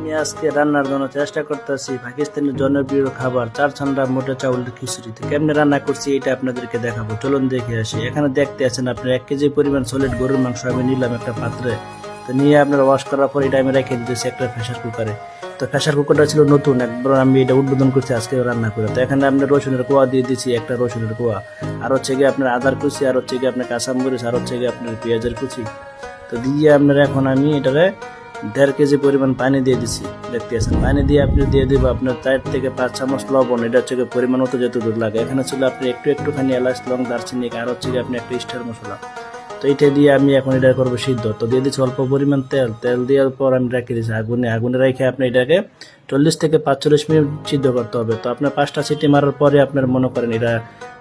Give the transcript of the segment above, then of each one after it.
আমি আজকে রান্নার জন্য চেষ্টা করতেছি পাকিস্তানের জনপ্রিয় খাবার চার ছান্ডা মোটা চাউলের খিচুড়ি। তো কেমনে রান্না করছি এটা আপনাদেরকে দেখাবো, চলুন দেখে আসি। এখানে দেখতে আছেন আপনার 1 কেজি পরিমাণ সলিড গরুর মাংস আমি নিলাম একটা পাত্রে। তো নিয়ে আপনার ওয়াশ করার পর এটা আমি রেখে দিতেছি একটা প্রেসার কুকারে। তো প্রেসার কুকারটা ছিল নতুন, একবার আমি এটা উদ্বোধন করছি আজকে রান্না করে। তো এখানে আপনার রসুনের কোয়া দিয়ে দিচ্ছি, একটা রসুনের কোয়া, আর হচ্ছে গিয়ে আপনার আদার কুচি, আর হচ্ছে গিয়ে আপনার কাঁচামরিচ, আর হচ্ছে গিয়ে আপনার পেঁয়াজের কুচি। তো দিয়ে আপনার এখন আমি এটাকে 1.5 কেজি পরিমাণ পানি দিয়ে দিচ্ছি। দেখতে আছেন পানি দিয়ে আপনি দিয়ে দিব আপনার 4 থেকে 5 চামচ লবণ। এটা হচ্ছে পরিমাণ মতো যতটুকু লাগে। এখানে ছিল আপনি একটুখানি এলাচ, লং, দারচিনি, আর হচ্ছে আপনি একটা স্টার মশলা। তো এটা দিয়ে আমি এখন এটা করবো সিদ্ধ। তো দিয়ে দিচ্ছি অল্প পরিমাণ তেল দেওয়ার পর আমি রেখে দিচ্ছি আগুনে রেখে আপনি এটাকে 40 থেকে 45 মিনিট সিদ্ধ করতে হবে। তো আপনার 5টা সিটি মারার পরে আপনার মনে করেন এটা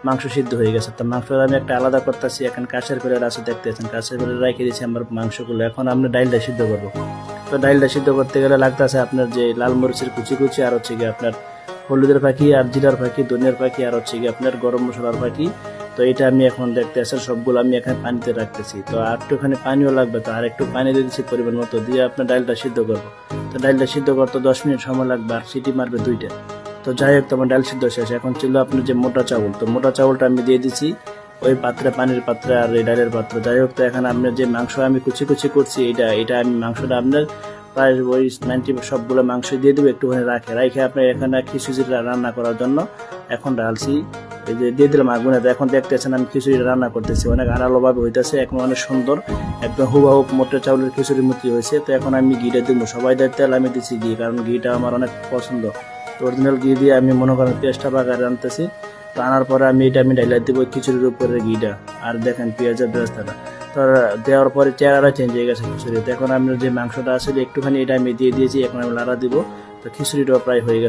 মাংস সিদ্ধ হয়ে গেছে। তো মাংসটা আমি একটা আলাদা করতেছি, এখন কাঁচের করে আছে দেখতে আছেন, কাঁচের করে রেখে দিয়েছি আমার মাংসগুলো। এখন আমরা ডালটা সিদ্ধ করবো। তো ডালটা সিদ্ধ করতে গেলে লাগতেছে আপনার যে লাল মরিচের কুচি, আর হচ্ছে গিয়ে আপনার হলুদের পাখি, আর জিরার পাখি, ধনিয়ার পাখি, আর হচ্ছে গিয়ে আপনার গরম মশলার পাখি। তো এটা আমি এখন দেখতে আছেন সবগুলো আমি এখানে পানিতে রাখতেছি। তো আর একটুখানি পানিও লাগবে, তো আর একটু পানি দিয়ে দিচ্ছি পরিমাণ মতো, দিয়ে আপনার ডালটা সিদ্ধ করবো। তো ডালটা সিদ্ধ করতে 10 মিনিট সময় লাগবে, আর সিটি মারবে 2টা। তো যাই হোক, তোমার ডাল সিদ্ধ শেষ। এখন ছিল আপনার যে মোটা চাউল, তো মোটা চাউলটা আমি দিয়ে দিচ্ছি ওই পাত্রে, পানির পাত্রে, আর এই ডালের পাত্র। যাই হোক, তো এখানে আপনার যে মাংস আমি কুচি করছি এটা আমি মাংসটা আপনার প্রায় ওই 90 সবগুলো মাংস দিয়ে দেবো, একটুখানি রাখে আপনার এখানে খিচুড়ি রান্না করার জন্য এখন ডালছি। এই যে দিয়ে দিলাম আগুনে। এখন দেখতেছেন আমি খিচুড়ি রান্না করতেছি, অনেক আড়ালোভাবে হইতেছে, এখন অনেক সুন্দর একদম হুবাহু মোটা চাউলের খিচুড়ির মতো হয়েছে। তো এখন আমি ঘিটা দিব, সবাই দেয় তেল, আমি দিচ্ছি ঘি, কারণ ঘিটা আমার অনেক পছন্দ। তো অরিজিনাল ঘি দিয়ে আমি মনে করেন পেস্টটা বাগারে আনতেছি। তো আনার পরে আমি ডাইলা দিব খিচুড়ির উপরে ঘিটা, আর দেখেন পেঁয়াজের বেরেস্তাটা। তো দেওয়ার পরে চেহারাটা চেঞ্জ হয়ে গেছে খিচুড়ি। তো এখন আপনার যে মাংসটা আছে একটুখানি এটা আমি দিয়ে দিয়েছি, এখন আমি লাড়া দিব। তো খিচুড়িটাও প্রায় হয়ে গেছে।